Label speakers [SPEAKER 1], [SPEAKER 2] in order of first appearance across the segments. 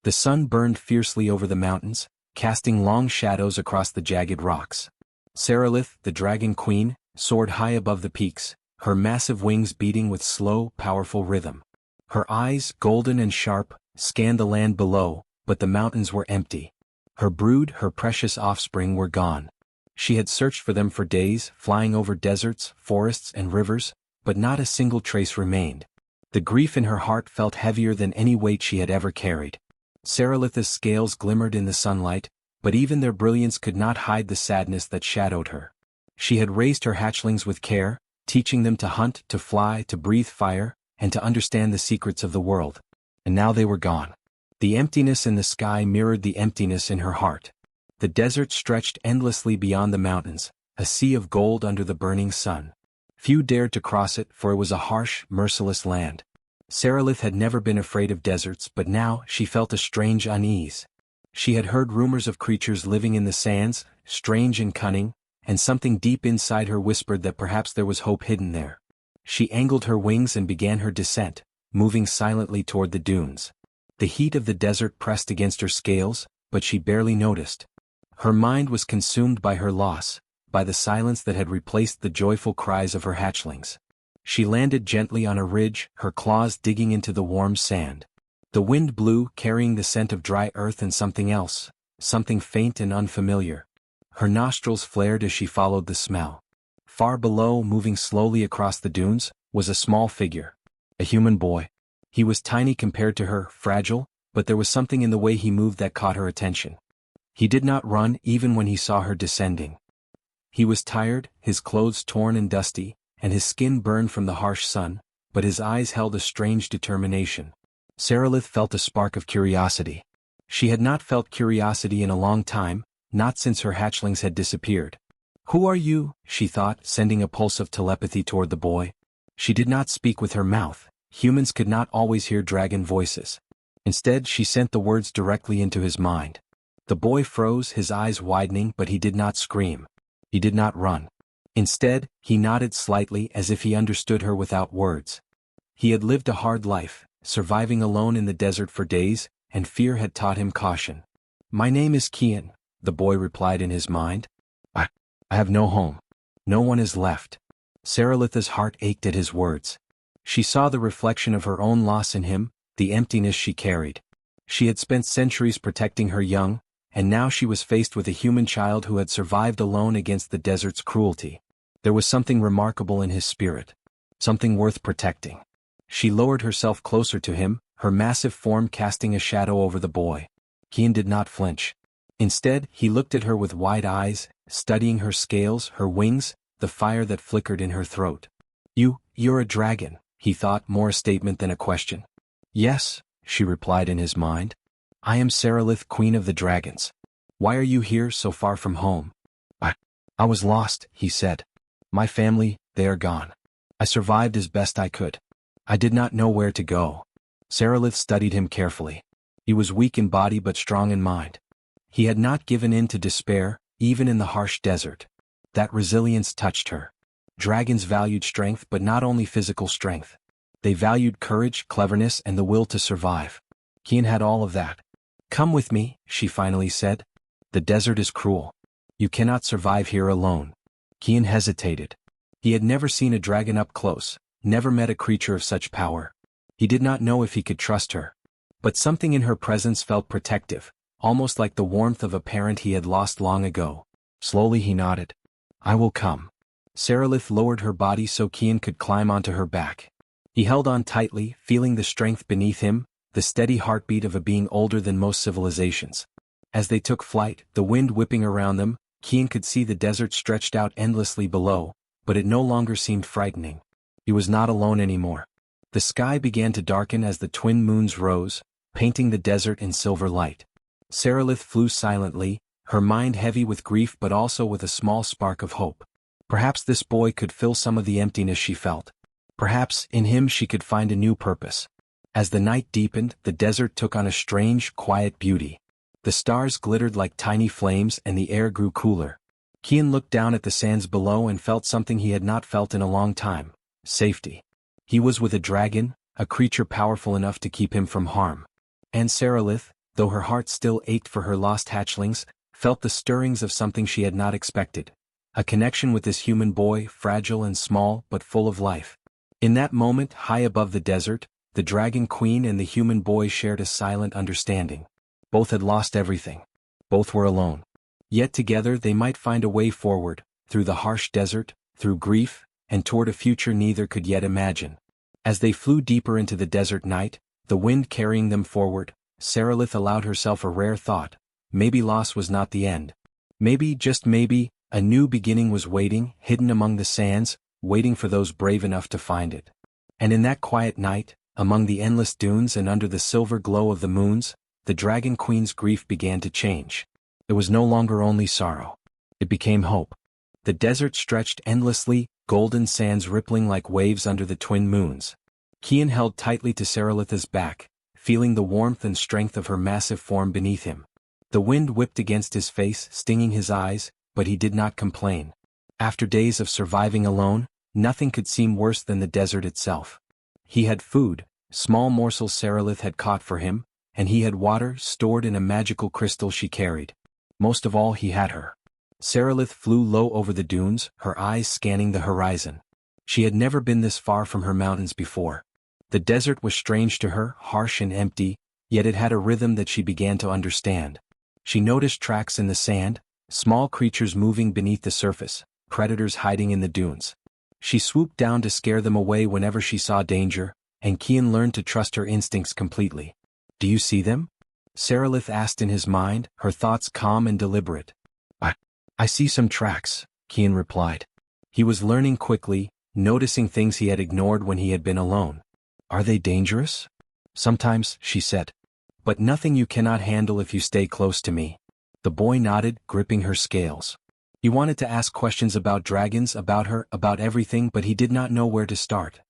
[SPEAKER 1] The sun burned fiercely over the mountains, casting long shadows across the jagged rocks. Serelith, the Dragon Queen, soared high above the peaks, her massive wings beating with slow, powerful rhythm. Her eyes, golden and sharp, scanned the land below, but the mountains were empty. Her brood, her precious offspring, were gone. She had searched for them for days, flying over deserts, forests, and rivers, but not a single trace remained. The grief in her heart felt heavier than any weight she had ever carried. Serelith's scales glimmered in the sunlight, but even their brilliance could not hide the sadness that shadowed her. She had raised her hatchlings with care, teaching them to hunt, to fly, to breathe fire, and to understand the secrets of the world. And now they were gone. The emptiness in the sky mirrored the emptiness in her heart. The desert stretched endlessly beyond the mountains, a sea of gold under the burning sun. Few dared to cross it, for it was a harsh, merciless land. Serelith had never been afraid of deserts, but now she felt a strange unease. She had heard rumors of creatures living in the sands, strange and cunning, and something deep inside her whispered that perhaps there was hope hidden there. She angled her wings and began her descent, moving silently toward the dunes. The heat of the desert pressed against her scales, but she barely noticed. Her mind was consumed by her loss, by the silence that had replaced the joyful cries of her hatchlings. She landed gently on a ridge, her claws digging into the warm sand. The wind blew, carrying the scent of dry earth and something else, something faint and unfamiliar. Her nostrils flared as she followed the smell. Far below, moving slowly across the dunes, was a small figure. A human boy. He was tiny compared to her, fragile, but there was something in the way he moved that caught her attention. He did not run even when he saw her descending. He was tired, his clothes torn and dusty, and his skin burned from the harsh sun, but his eyes held a strange determination. Serelith felt a spark of curiosity. She had not felt curiosity in a long time, not since her hatchlings had disappeared. "Who are you?" she thought, sending a pulse of telepathy toward the boy. She did not speak with her mouth. Humans could not always hear dragon voices. Instead, she sent the words directly into his mind. The boy froze, his eyes widening, but he did not scream. He did not run. Instead, he nodded slightly as if he understood her without words. He had lived a hard life, surviving alone in the desert for days, and fear had taught him caution. "My name is Kian," the boy replied in his mind. I have no home. No one is left." Serelith's heart ached at his words. She saw the reflection of her own loss in him, the emptiness she carried. She had spent centuries protecting her young, and now she was faced with a human child who had survived alone against the desert's cruelty. There was something remarkable in his spirit. Something worth protecting. She lowered herself closer to him, her massive form casting a shadow over the boy. Kian did not flinch. Instead, he looked at her with wide eyes, studying her scales, her wings, the fire that flickered in her throat. You're a dragon," he thought, more a statement than a question. "Yes," she replied in his mind. "I am Serelith, Queen of the Dragons. Why are you here so far from home?" I was lost," he said. "My family, they are gone. I survived as best I could. I did not know where to go." Serelith studied him carefully. He was weak in body but strong in mind. He had not given in to despair, even in the harsh desert. That resilience touched her. Dragons valued strength, but not only physical strength. They valued courage, cleverness, and the will to survive. Kian had all of that. "Come with me," she finally said. "The desert is cruel. You cannot survive here alone." Kian hesitated. He had never seen a dragon up close, never met a creature of such power. He did not know if he could trust her. But something in her presence felt protective, almost like the warmth of a parent he had lost long ago. Slowly he nodded. "I will come." Serelith lowered her body so Kian could climb onto her back. He held on tightly, feeling the strength beneath him, the steady heartbeat of a being older than most civilizations. As they took flight, the wind whipping around them, Kian could see the desert stretched out endlessly below, but it no longer seemed frightening. He was not alone anymore. The sky began to darken as the twin moons rose, painting the desert in silver light. Serelith flew silently, her mind heavy with grief but also with a small spark of hope. Perhaps this boy could fill some of the emptiness she felt. Perhaps, in him she could find a new purpose. As the night deepened, the desert took on a strange, quiet beauty. The stars glittered like tiny flames and the air grew cooler. Kian looked down at the sands below and felt something he had not felt in a long time: safety. He was with a dragon, a creature powerful enough to keep him from harm. And Serelith, though her heart still ached for her lost hatchlings, felt the stirrings of something she had not expected. A connection with this human boy, fragile and small but full of life. In that moment, high above the desert, the Dragon Queen and the human boy shared a silent understanding. Both had lost everything. Both were alone. Yet together they might find a way forward, through the harsh desert, through grief, and toward a future neither could yet imagine. As they flew deeper into the desert night, the wind carrying them forward, Sarilith allowed herself a rare thought. Maybe loss was not the end. Maybe, just maybe, a new beginning was waiting, hidden among the sands, waiting for those brave enough to find it. And in that quiet night, among the endless dunes and under the silver glow of the moons, the Dragon Queen's grief began to change. It was no longer only sorrow. It became hope. The desert stretched endlessly, golden sands rippling like waves under the twin moons. Kian held tightly to Sarilith's back, feeling the warmth and strength of her massive form beneath him. The wind whipped against his face, stinging his eyes, but he did not complain. After days of surviving alone, nothing could seem worse than the desert itself. He had food, small morsels Sarilith had caught for him, and he had water stored in a magical crystal she carried. Most of all, he had her. Sarilith flew low over the dunes, her eyes scanning the horizon. She had never been this far from her mountains before. The desert was strange to her, harsh and empty, yet it had a rhythm that she began to understand. She noticed tracks in the sand, small creatures moving beneath the surface, predators hiding in the dunes. She swooped down to scare them away whenever she saw danger, and Kian learned to trust her instincts completely. "Do you see them?" Sarilith asked in his mind, her thoughts calm and deliberate. I see some tracks," Kian replied. He was learning quickly, noticing things he had ignored when he had been alone. "Are they dangerous?" "Sometimes," she said. "But nothing you cannot handle if you stay close to me." The boy nodded, gripping her scales. He wanted to ask questions about dragons, about her, about everything, but he did not know where to start.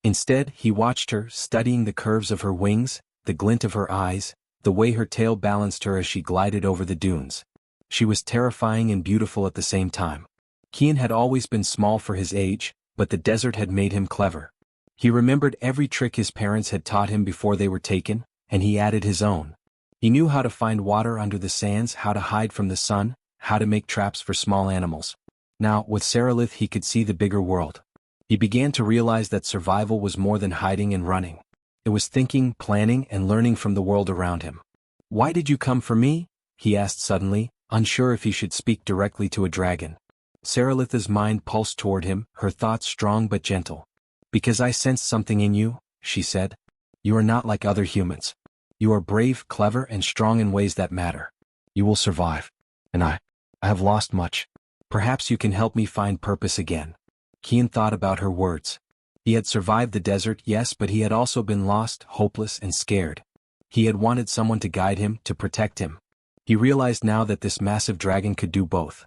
[SPEAKER 1] Instead, he watched her, studying the curves of her wings, the glint of her eyes, the way her tail balanced her as she glided over the dunes. She was terrifying and beautiful at the same time. Kian had always been small for his age, but the desert had made him clever. He remembered every trick his parents had taught him before they were taken, and he added his own. He knew how to find water under the sands, how to hide from the sun, how to make traps for small animals. Now, with Sarilith he could see the bigger world. He began to realize that survival was more than hiding and running. It was thinking, planning, and learning from the world around him. "Why did you come for me?" he asked suddenly, unsure if he should speak directly to a dragon. Sarilith's mind pulsed toward him, her thoughts strong but gentle. "Because I sensed something in you," she said. "You are not like other humans. You are brave, clever, and strong in ways that matter. You will survive. And I have lost much. Perhaps you can help me find purpose again." Kian thought about her words. He had survived the desert, yes, but he had also been lost, hopeless, and scared. He had wanted someone to guide him, to protect him. He realized now that this massive dragon could do both.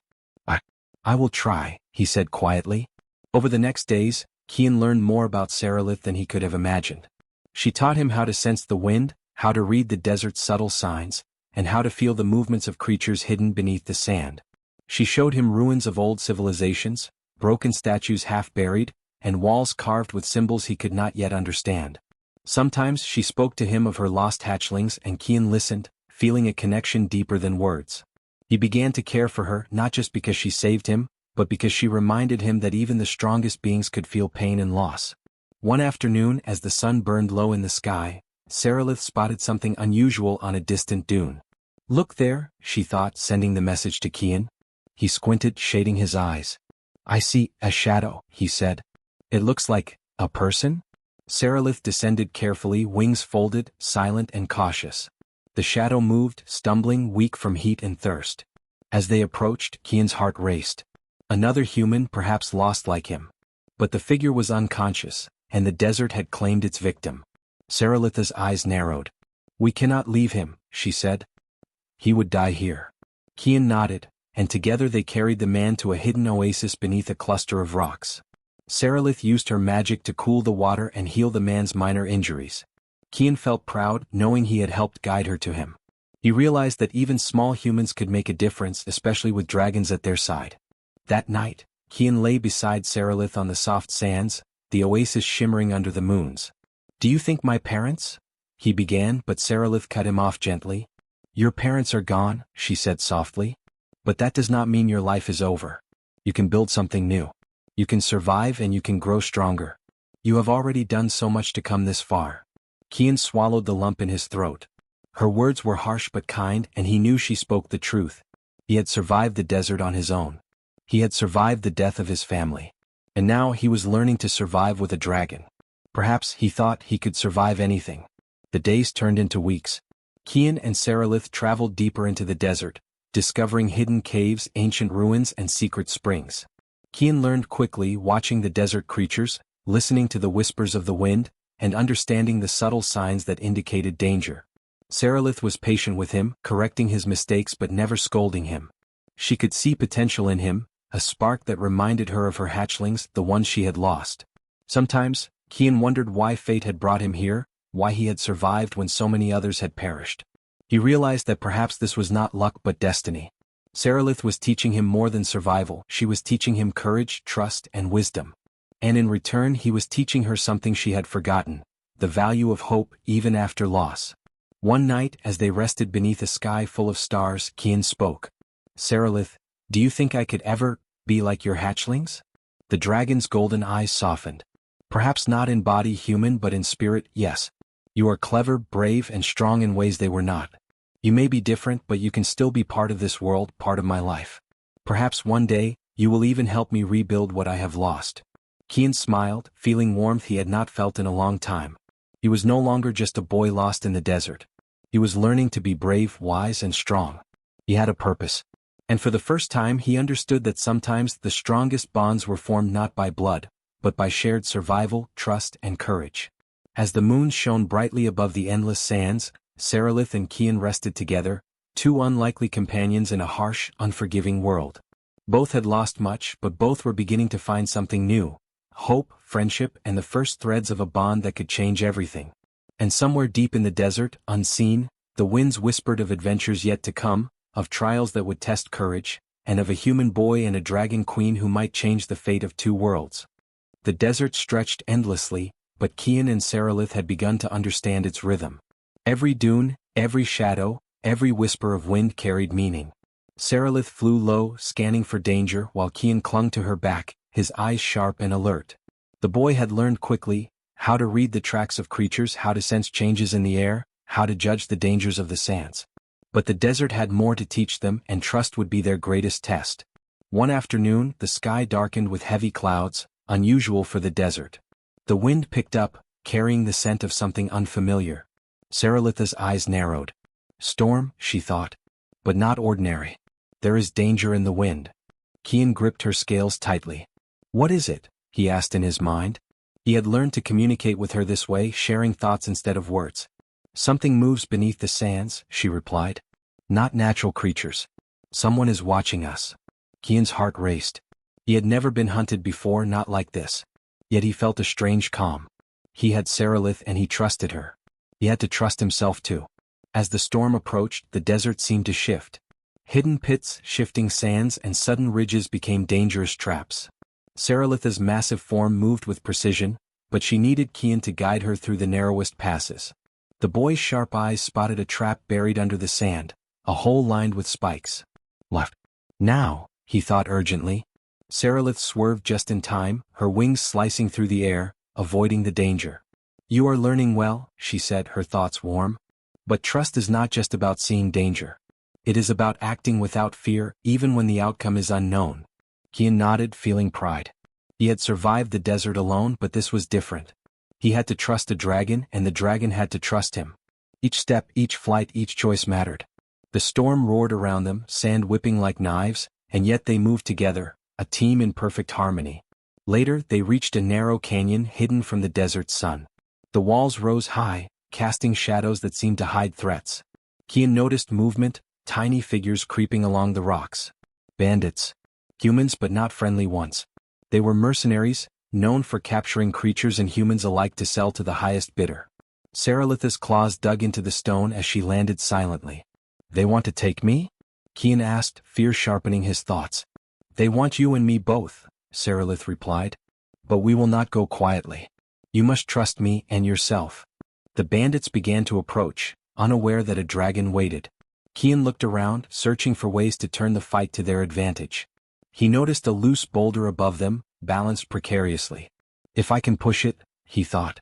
[SPEAKER 1] I will try," he said quietly. Over the next days, Kian learned more about Sarilith than he could have imagined. She taught him how to sense the wind, how to read the desert's subtle signs, and how to feel the movements of creatures hidden beneath the sand. She showed him ruins of old civilizations, broken statues half buried, and walls carved with symbols he could not yet understand. Sometimes she spoke to him of her lost hatchlings, and Kian listened, feeling a connection deeper than words. He began to care for her, not just because she saved him, but because she reminded him that even the strongest beings could feel pain and loss. One afternoon, as the sun burned low in the sky, Sarilith spotted something unusual on a distant dune. "Look there," she thought, sending the message to Kian. He squinted, shading his eyes. "I see a shadow," he said. "It looks like a person?" Sarilith descended carefully, wings folded, silent and cautious. The shadow moved, stumbling, weak from heat and thirst. As they approached, Kian's heart raced. Another human, perhaps lost like him. But the figure was unconscious, and the desert had claimed its victim. Sarilith's eyes narrowed. "We cannot leave him," she said. "He would die here." Kian nodded, and together they carried the man to a hidden oasis beneath a cluster of rocks. Sarilith used her magic to cool the water and heal the man's minor injuries. Kian felt proud, knowing he had helped guide her to him. He realized that even small humans could make a difference, especially with dragons at their side. That night, Kian lay beside Sarilith on the soft sands, the oasis shimmering under the moons. "Do you think my parents?" he began, but Sarilith cut him off gently. Your parents are gone, she said softly. But that does not mean your life is over. You can build something new. You can survive and you can grow stronger. You have already done so much to come this far. Kian swallowed the lump in his throat. Her words were harsh but kind, and he knew she spoke the truth. He had survived the desert on his own. He had survived the death of his family. And now he was learning to survive with a dragon. Perhaps he thought he could survive anything. The days turned into weeks. Kian and Sarilith traveled deeper into the desert, discovering hidden caves, ancient ruins, and secret springs. Kian learned quickly, watching the desert creatures, listening to the whispers of the wind, and understanding the subtle signs that indicated danger. Sarilith was patient with him, correcting his mistakes but never scolding him. She could see potential in him, a spark that reminded her of her hatchlings, the ones she had lost. Sometimes, Kian wondered why fate had brought him here, why he had survived when so many others had perished. He realized that perhaps this was not luck but destiny. Sarilith was teaching him more than survival, she was teaching him courage, trust, and wisdom. And in return he was teaching her something she had forgotten, the value of hope even after loss. One night, as they rested beneath a sky full of stars, Kian spoke. Sarilith, do you think I could ever be like your hatchlings? The dragon's golden eyes softened. Perhaps not in body human but in spirit, yes. You are clever, brave, and strong in ways they were not. You may be different but you can still be part of this world, part of my life. Perhaps one day, you will even help me rebuild what I have lost. Kian smiled, feeling warmth he had not felt in a long time. He was no longer just a boy lost in the desert. He was learning to be brave, wise, and strong. He had a purpose. And for the first time he understood that sometimes the strongest bonds were formed not by blood, but by shared survival, trust, and courage. As the moon shone brightly above the endless sands, Sarilith and Kian rested together, two unlikely companions in a harsh, unforgiving world. Both had lost much, but both were beginning to find something new: hope, friendship, and the first threads of a bond that could change everything. And somewhere deep in the desert, unseen, the winds whispered of adventures yet to come, of trials that would test courage, and of a human boy and a dragon queen who might change the fate of two worlds. The desert stretched endlessly, but Kian and Sarilith had begun to understand its rhythm. Every dune, every shadow, every whisper of wind carried meaning. Sarilith flew low, scanning for danger, while Kian clung to her back, his eyes sharp and alert. The boy had learned quickly how to read the tracks of creatures, how to sense changes in the air, how to judge the dangers of the sands. But the desert had more to teach them, and trust would be their greatest test. One afternoon, the sky darkened with heavy clouds, unusual for the desert. The wind picked up, carrying the scent of something unfamiliar. Sarilith's eyes narrowed. Storm, she thought. But not ordinary. There is danger in the wind. Kian gripped her scales tightly. What is it? He asked in his mind. He had learned to communicate with her this way, sharing thoughts instead of words. Something moves beneath the sands, she replied. Not natural creatures. Someone is watching us. Kian's heart raced. He had never been hunted before, not like this. Yet he felt a strange calm. He had Sarilith and he trusted her. He had to trust himself too. As the storm approached, the desert seemed to shift. Hidden pits, shifting sands, and sudden ridges became dangerous traps. Sarilith's massive form moved with precision, but she needed Kian to guide her through the narrowest passes. The boy's sharp eyes spotted a trap buried under the sand, a hole lined with spikes. Left. Now, he thought urgently. Sarilith swerved just in time, her wings slicing through the air, avoiding the danger. You are learning well, she said, her thoughts warm. But trust is not just about seeing danger. It is about acting without fear, even when the outcome is unknown. Kian nodded, feeling pride. He had survived the desert alone, but this was different. He had to trust a dragon, and the dragon had to trust him. Each step, each flight, each choice mattered. The storm roared around them, sand whipping like knives, and yet they moved together, a team in perfect harmony. Later, they reached a narrow canyon hidden from the desert's sun. The walls rose high, casting shadows that seemed to hide threats. Kian noticed movement, tiny figures creeping along the rocks. Bandits. Humans but not friendly ones. They were mercenaries, known for capturing creatures and humans alike to sell to the highest bidder. Sarilith's claws dug into the stone as she landed silently. They want to take me? Kian asked, fear sharpening his thoughts. They want you and me both, Sarilith replied. But we will not go quietly. You must trust me and yourself. The bandits began to approach, unaware that a dragon waited. Kian looked around, searching for ways to turn the fight to their advantage. He noticed a loose boulder above them, balanced precariously. If I can push it, he thought.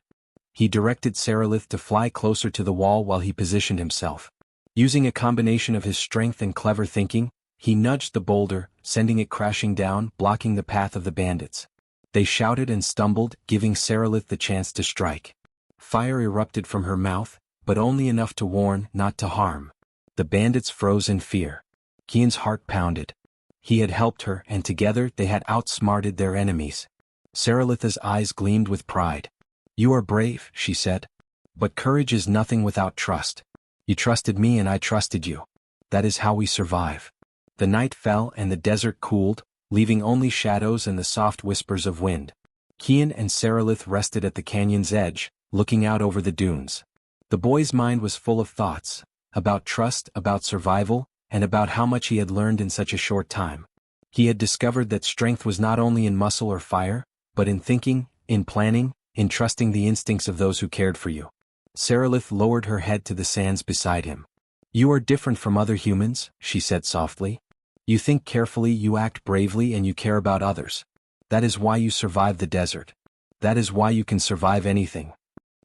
[SPEAKER 1] He directed Seralith to fly closer to the wall while he positioned himself. Using a combination of his strength and clever thinking, he nudged the boulder, sending it crashing down, blocking the path of the bandits. They shouted and stumbled, giving Seralith the chance to strike. Fire erupted from her mouth, but only enough to warn, not to harm. The bandits froze in fear. Kian's heart pounded. He had helped her, and together they had outsmarted their enemies. Seralith's eyes gleamed with pride. "You are brave," she said. "But courage is nothing without trust. You trusted me and I trusted you. That is how we survive." The night fell and the desert cooled, leaving only shadows and the soft whispers of wind. Kian and Seralith rested at the canyon's edge, looking out over the dunes. The boy's mind was full of thoughts, about trust, about survival, and about how much he had learned in such a short time. He had discovered that strength was not only in muscle or fire, but in thinking, in planning, in trusting the instincts of those who cared for you. Seralith lowered her head to the sands beside him. "You are different from other humans," she said softly. "You think carefully, you act bravely, and you care about others. That is why you survived the desert. That is why you can survive anything."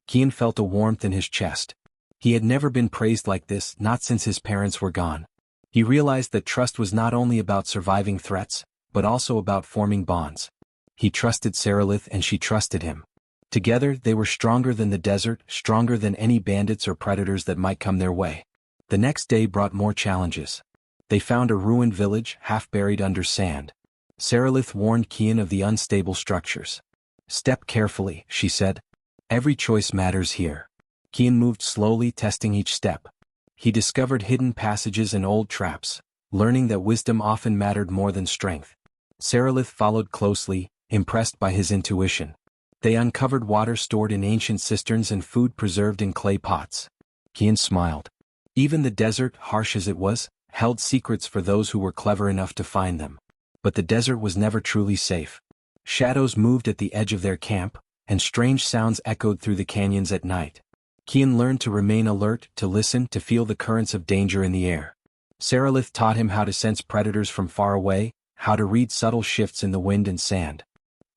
[SPEAKER 1] Kian felt a warmth in his chest. He had never been praised like this, not since his parents were gone. He realized that trust was not only about surviving threats, but also about forming bonds. He trusted Seralith and she trusted him. Together they were stronger than the desert, stronger than any bandits or predators that might come their way. The next day brought more challenges. They found a ruined village, half buried under sand. Seralith warned Kian of the unstable structures. "Step carefully," she said. "Every choice matters here." Kian moved slowly, testing each step. He discovered hidden passages and old traps, learning that wisdom often mattered more than strength. Seralith followed closely, impressed by his intuition. They uncovered water stored in ancient cisterns and food preserved in clay pots. Kian smiled. Even the desert, harsh as it was, held secrets for those who were clever enough to find them. But the desert was never truly safe. Shadows moved at the edge of their camp, and strange sounds echoed through the canyons at night. Kian learned to remain alert, to listen, to feel the currents of danger in the air. Seralith taught him how to sense predators from far away, how to read subtle shifts in the wind and sand.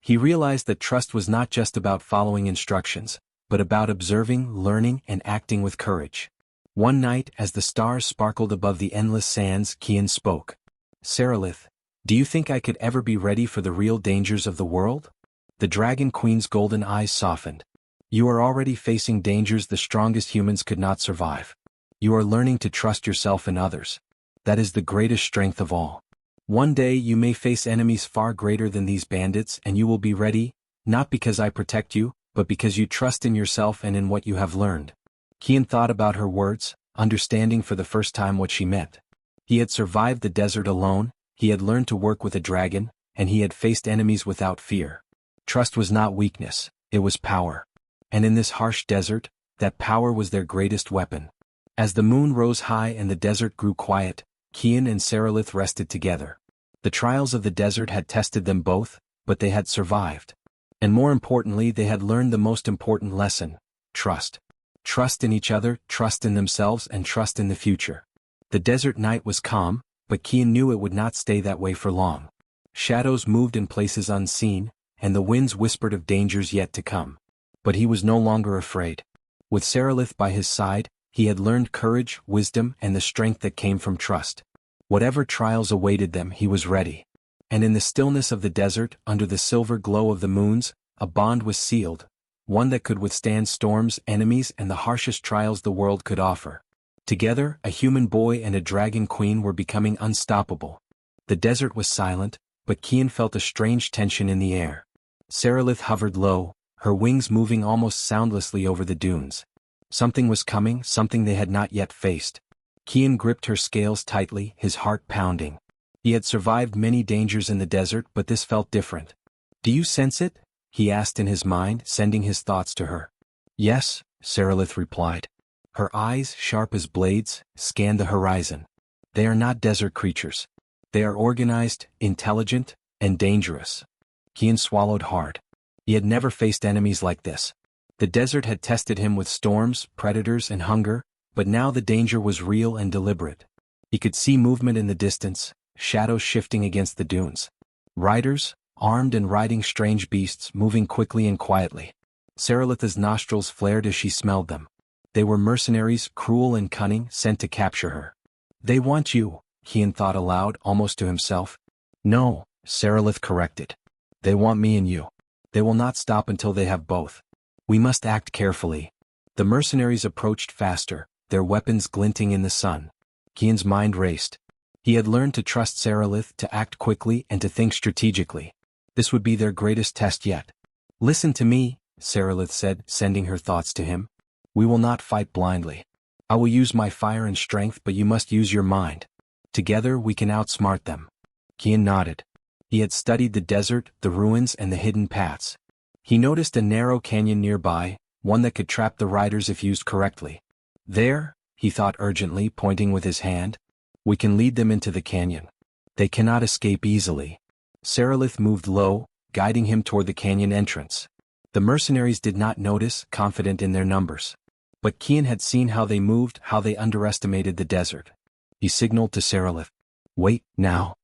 [SPEAKER 1] He realized that trust was not just about following instructions, but about observing, learning, and acting with courage. One night, as the stars sparkled above the endless sands, Kian spoke. "Seralith, do you think I could ever be ready for the real dangers of the world?" The Dragon Queen's golden eyes softened. "You are already facing dangers the strongest humans could not survive. You are learning to trust yourself and others. That is the greatest strength of all. One day you may face enemies far greater than these bandits, and you will be ready, not because I protect you, but because you trust in yourself and in what you have learned." Kian thought about her words, understanding for the first time what she meant. He had survived the desert alone, he had learned to work with a dragon, and he had faced enemies without fear. Trust was not weakness, it was power. And in this harsh desert, that power was their greatest weapon. As the moon rose high and the desert grew quiet, Kian and Seralith rested together. The trials of the desert had tested them both, but they had survived. And more importantly, they had learned the most important lesson: trust. Trust in each other, trust in themselves, and trust in the future. The desert night was calm, but Kian knew it would not stay that way for long. Shadows moved in places unseen, and the winds whispered of dangers yet to come. But he was no longer afraid. With Seralith by his side, he had learned courage, wisdom, and the strength that came from trust. Whatever trials awaited them, he was ready. And in the stillness of the desert, under the silver glow of the moons, a bond was sealed, one that could withstand storms, enemies, and the harshest trials the world could offer. Together, a human boy and a dragon queen were becoming unstoppable. The desert was silent, but Kian felt a strange tension in the air. Seralith hovered low, her wings moving almost soundlessly over the dunes. Something was coming, something they had not yet faced. Kian gripped her scales tightly, his heart pounding. He had survived many dangers in the desert, but this felt different. "Do you sense it?" he asked in his mind, sending his thoughts to her. "Yes," Seralith replied. Her eyes, sharp as blades, scanned the horizon. "They are not desert creatures. They are organized, intelligent, and dangerous." Kian swallowed hard. He had never faced enemies like this. The desert had tested him with storms, predators, and hunger, but now the danger was real and deliberate. He could see movement in the distance, shadows shifting against the dunes. Riders, armed and riding strange beasts, moving quickly and quietly. Saralith's nostrils flared as she smelled them. They were mercenaries, cruel and cunning, sent to capture her. They want you, Kian thought aloud, almost to himself. No, Saralith corrected. They want me and you. They will not stop until they have both. We must act carefully. The mercenaries approached faster, their weapons glinting in the sun. Kian's mind raced. He had learned to trust Saralith, to act quickly and to think strategically. This would be their greatest test yet. Listen to me, Saralith said, sending her thoughts to him. We will not fight blindly. I will use my fire and strength, but you must use your mind. Together we can outsmart them. Kian nodded. He had studied the desert, the ruins and the hidden paths. He noticed a narrow canyon nearby, one that could trap the riders if used correctly. There, he thought urgently, pointing with his hand. We can lead them into the canyon. They cannot escape easily. Saralith moved low, guiding him toward the canyon entrance. The mercenaries did not notice, confident in their numbers. But Kian had seen how they moved, how they underestimated the desert. He signaled to Saralith. Wait, now.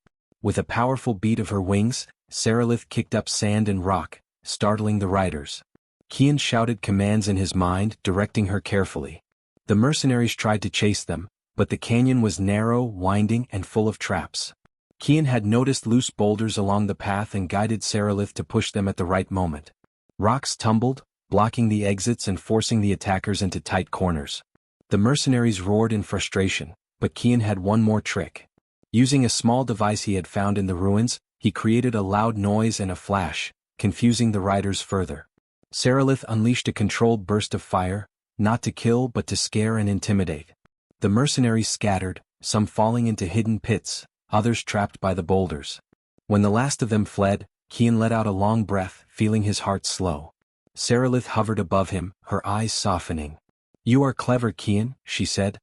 [SPEAKER 1] With a powerful beat of her wings, Saralith kicked up sand and rock, startling the riders. Kian shouted commands in his mind, directing her carefully. The mercenaries tried to chase them, but the canyon was narrow, winding, and full of traps. Kian had noticed loose boulders along the path and guided Saralith to push them at the right moment. Rocks tumbled, blocking the exits and forcing the attackers into tight corners. The mercenaries roared in frustration, but Kian had one more trick. Using a small device he had found in the ruins, he created a loud noise and a flash, confusing the riders further. Saralith unleashed a controlled burst of fire, not to kill but to scare and intimidate. The mercenaries scattered, some falling into hidden pits, others trapped by the boulders. When the last of them fled, Kian let out a long breath, feeling his heart slow. Saralith hovered above him, her eyes softening. You are clever, Kian, she said.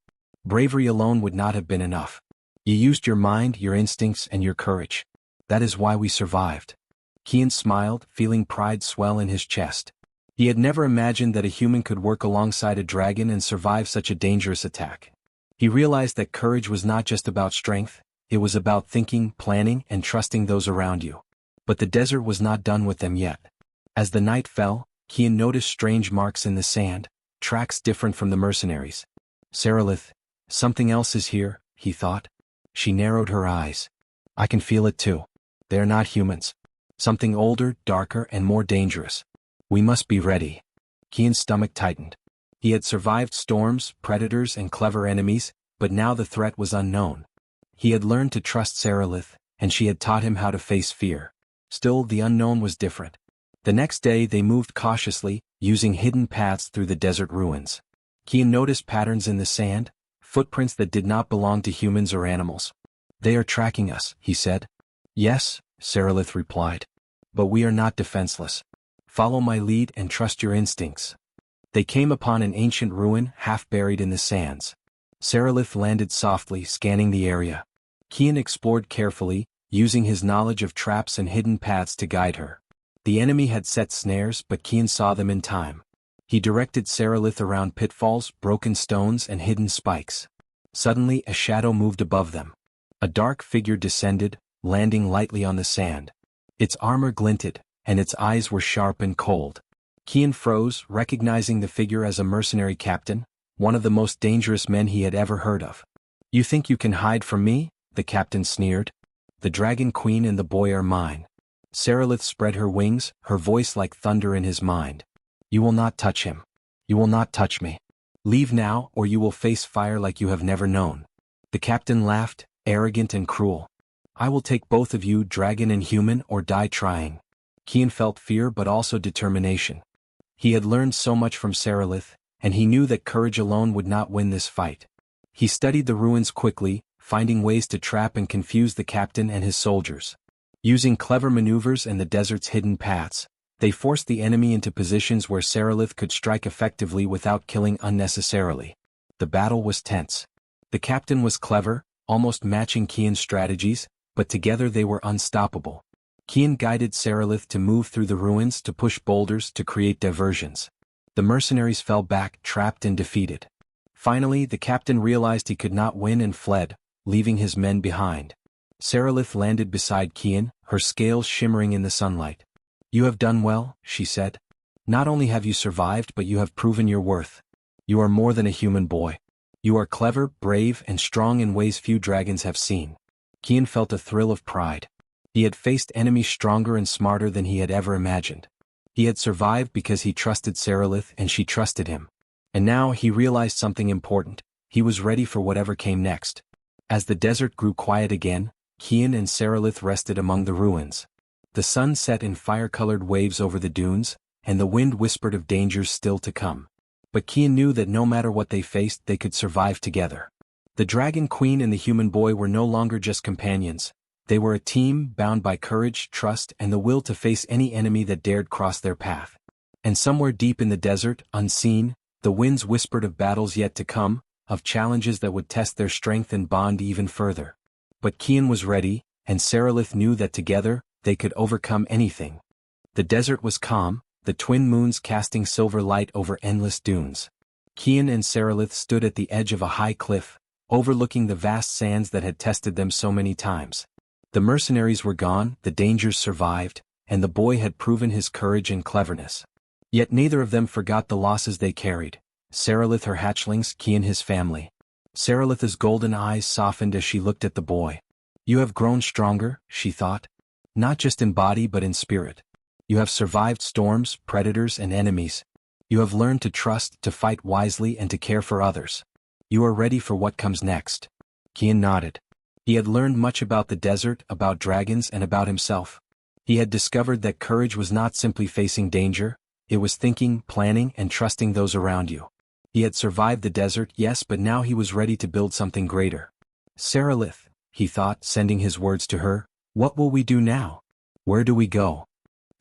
[SPEAKER 1] Bravery alone would not have been enough. You used your mind, your instincts, and your courage. That is why we survived. Kian smiled, feeling pride swell in his chest. He had never imagined that a human could work alongside a dragon and survive such a dangerous attack. He realized that courage was not just about strength, it was about thinking, planning, and trusting those around you. But the desert was not done with them yet. As the night fell, Kian noticed strange marks in the sand, tracks different from the mercenaries. Saralith, something else is here, he thought. She narrowed her eyes. I can feel it too. They are not humans. Something older, darker, and more dangerous. We must be ready. Kian's stomach tightened. He had survived storms, predators, and clever enemies, but now the threat was unknown. He had learned to trust Saralith, and she had taught him how to face fear. Still, the unknown was different. The next day they moved cautiously, using hidden paths through the desert ruins. Kian noticed patterns in the sand, footprints that did not belong to humans or animals. They are tracking us, he said. Yes, Saralith replied. But we are not defenseless. Follow my lead and trust your instincts. They came upon an ancient ruin, half buried in the sands. Saralith landed softly, scanning the area. Kian explored carefully, using his knowledge of traps and hidden paths to guide her. The enemy had set snares, but Kian saw them in time. He directed Saralith around pitfalls, broken stones, and hidden spikes. Suddenly, a shadow moved above them. A dark figure descended, landing lightly on the sand. Its armor glinted, and its eyes were sharp and cold. Kian froze, recognizing the figure as a mercenary captain, one of the most dangerous men he had ever heard of. You think you can hide from me? The captain sneered. The Dragon Queen and the boy are mine. Saralith spread her wings, her voice like thunder in his mind. You will not touch him. You will not touch me. Leave now, or you will face fire like you have never known. The captain laughed, arrogant and cruel. I will take both of you, dragon and human, or die trying. Kian felt fear but also determination. He had learned so much from Saralith, and he knew that courage alone would not win this fight. He studied the ruins quickly, finding ways to trap and confuse the captain and his soldiers. Using clever maneuvers and the desert's hidden paths, they forced the enemy into positions where Saralith could strike effectively without killing unnecessarily. The battle was tense. The captain was clever, almost matching Kian's strategies, but together they were unstoppable. Kian guided Saralith to move through the ruins, to push boulders, to create diversions. The mercenaries fell back, trapped and defeated. Finally, the captain realized he could not win and fled, leaving his men behind. Seralith landed beside Kian, her scales shimmering in the sunlight. "You have done well," she said. "Not only have you survived but you have proven your worth. You are more than a human boy. You are clever, brave, and strong in ways few dragons have seen." Kian felt a thrill of pride. He had faced enemies stronger and smarter than he had ever imagined. He had survived because he trusted Seralith and she trusted him. And now he realized something important. He was ready for whatever came next. As the desert grew quiet again, Kian and Seralith rested among the ruins. The sun set in fire-colored waves over the dunes, and the wind whispered of dangers still to come. But Kian knew that no matter what they faced, they could survive together. The Dragon Queen and the human boy were no longer just companions. They were a team bound by courage, trust, and the will to face any enemy that dared cross their path. And somewhere deep in the desert, unseen, the winds whispered of battles yet to come, of challenges that would test their strength and bond even further. But Kian was ready, and Seralith knew that together, they could overcome anything. The desert was calm, the twin moons casting silver light over endless dunes. Kian and Seralith stood at the edge of a high cliff, overlooking the vast sands that had tested them so many times. The mercenaries were gone, the dangers survived, and the boy had proven his courage and cleverness. Yet neither of them forgot the losses they carried. Seralith her hatchlings, Kian his family. Seralith's golden eyes softened as she looked at the boy. "You have grown stronger," she thought. "Not just in body but in spirit. You have survived storms, predators, and enemies. You have learned to trust, to fight wisely, and to care for others. You are ready for what comes next." Kian nodded. He had learned much about the desert, about dragons, and about himself. He had discovered that courage was not simply facing danger, it was thinking, planning, and trusting those around you. He had survived the desert, yes, but now he was ready to build something greater. "Seralith," he thought, sending his words to her, "what will we do now? Where do we go?"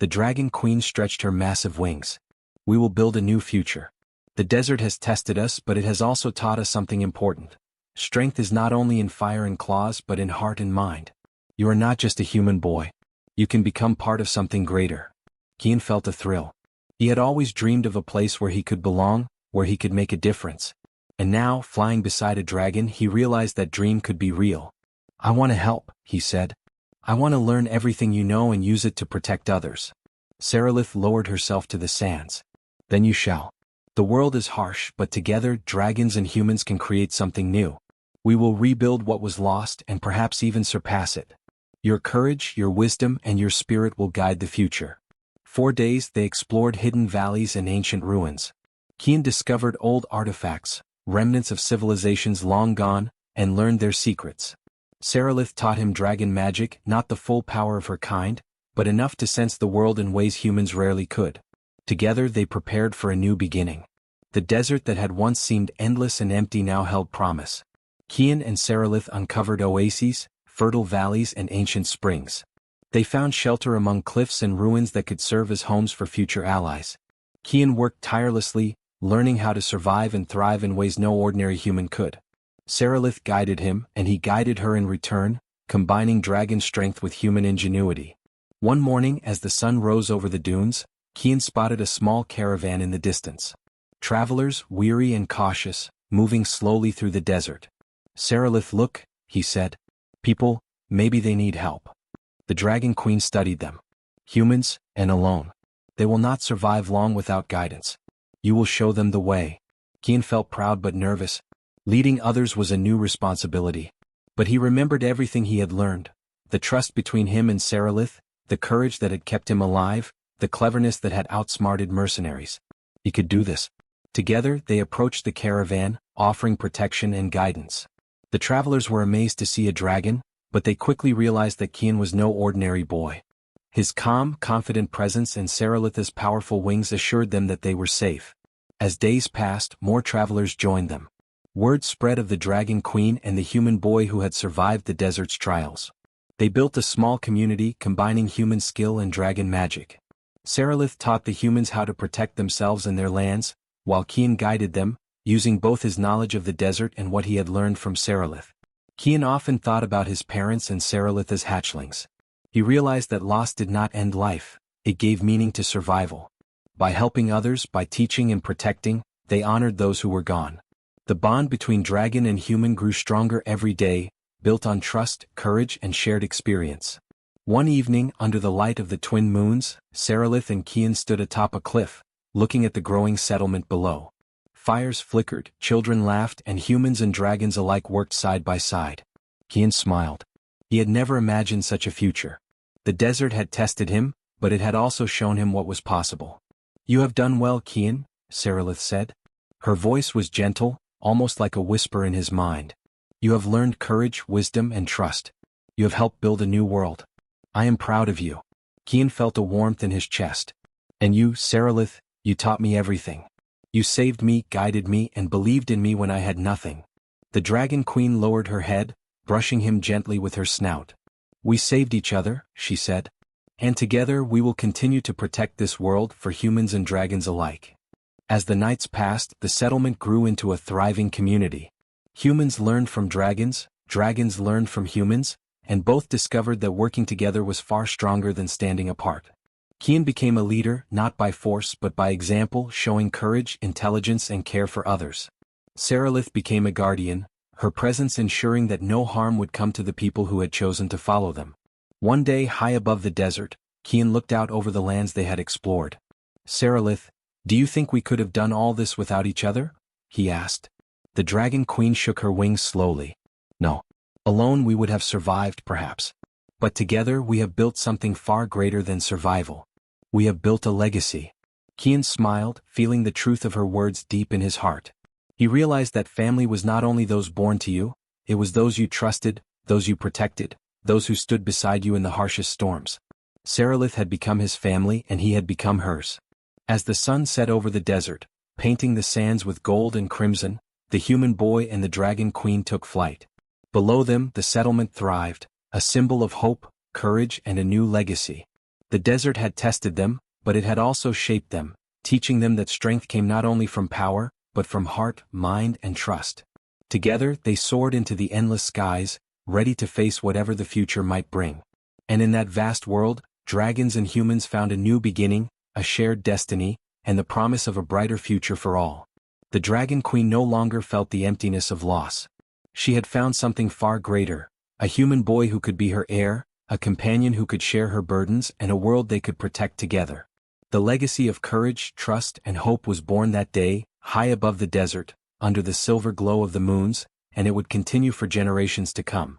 [SPEAKER 1] The Dragon Queen stretched her massive wings. "We will build a new future. The desert has tested us, but it has also taught us something important. Strength is not only in fire and claws but in heart and mind. You are not just a human boy. You can become part of something greater." Kian felt a thrill. He had always dreamed of a place where he could belong, where he could make a difference. And now, flying beside a dragon, he realized that dream could be real. "I want to help," he said. "I want to learn everything you know and use it to protect others." Seralith lowered herself to the sands. "Then you shall. The world is harsh, but together, dragons and humans can create something new. We will rebuild what was lost and perhaps even surpass it. Your courage, your wisdom, and your spirit will guide the future." 4 days they explored hidden valleys and ancient ruins. Kian discovered old artifacts, remnants of civilizations long gone, and learned their secrets. Seralith taught him dragon magic, not the full power of her kind, but enough to sense the world in ways humans rarely could. Together they prepared for a new beginning. The desert that had once seemed endless and empty now held promise. Kian and Seralith uncovered oases, fertile valleys, and ancient springs. They found shelter among cliffs and ruins that could serve as homes for future allies. Kian worked tirelessly, learning how to survive and thrive in ways no ordinary human could. Seralith guided him, and he guided her in return, combining dragon strength with human ingenuity. One morning, as the sun rose over the dunes, Kian spotted a small caravan in the distance. Travelers, weary and cautious, moving slowly through the desert. "Seralith, look," he said. "People, maybe they need help." The Dragon Queen studied them. "Humans, and alone. They will not survive long without guidance. You will show them the way." Kian felt proud but nervous. Leading others was a new responsibility. But he remembered everything he had learned. The trust between him and Seralith, the courage that had kept him alive, the cleverness that had outsmarted mercenaries. He could do this. Together they approached the caravan, offering protection and guidance. The travelers were amazed to see a dragon, but they quickly realized that Kian was no ordinary boy. His calm, confident presence and Seralith's powerful wings assured them that they were safe. As days passed, more travelers joined them. Word spread of the Dragon Queen and the human boy who had survived the desert's trials. They built a small community combining human skill and dragon magic. Seralith taught the humans how to protect themselves and their lands, while Kian guided them, using both his knowledge of the desert and what he had learned from Seralith. Kian often thought about his parents and Seralith's hatchlings. He realized that loss did not end life, it gave meaning to survival. By helping others, by teaching and protecting, they honored those who were gone. The bond between dragon and human grew stronger every day, built on trust, courage, and shared experience. One evening, under the light of the twin moons, Seralith and Kian stood atop a cliff, looking at the growing settlement below. Fires flickered, children laughed, and humans and dragons alike worked side by side. Kian smiled. He had never imagined such a future. The desert had tested him, but it had also shown him what was possible. "You have done well, Kian," Seralith said. Her voice was gentle, almost like a whisper in his mind. "You have learned courage, wisdom, and trust. You have helped build a new world. I am proud of you." Kian felt a warmth in his chest. "And you, Seralith, you taught me everything. You saved me, guided me, and believed in me when I had nothing." The Dragon Queen lowered her head, brushing him gently with her snout. "We saved each other," she said. "And together we will continue to protect this world for humans and dragons alike." As the nights passed, the settlement grew into a thriving community. Humans learned from dragons, dragons learned from humans, and both discovered that working together was far stronger than standing apart. Kian became a leader, not by force but by example, showing courage, intelligence, and care for others. Seralith became a guardian, her presence ensuring that no harm would come to the people who had chosen to follow them. One day, high above the desert, Kian looked out over the lands they had explored. "Seralith, do you think we could have done all this without each other?" he asked. The Dragon Queen shook her wings slowly. "No. Alone we would have survived, perhaps. But together we have built something far greater than survival. We have built a legacy." Kian smiled, feeling the truth of her words deep in his heart. He realized that family was not only those born to you, it was those you trusted, those you protected, those who stood beside you in the harshest storms. Seralith had become his family and he had become hers. As the sun set over the desert, painting the sands with gold and crimson, the human boy and the Dragon Queen took flight. Below them, the settlement thrived, a symbol of hope, courage, and a new legacy. The desert had tested them, but it had also shaped them, teaching them that strength came not only from power, but from heart, mind, and trust. Together, they soared into the endless skies, ready to face whatever the future might bring. And in that vast world, dragons and humans found a new beginning, a shared destiny, and the promise of a brighter future for all. The Dragon Queen no longer felt the emptiness of loss. She had found something far greater, a human boy who could be her heir, a companion who could share her burdens, and a world they could protect together. The legacy of courage, trust, and hope was born that day, high above the desert, under the silver glow of the moons, and it would continue for generations to come.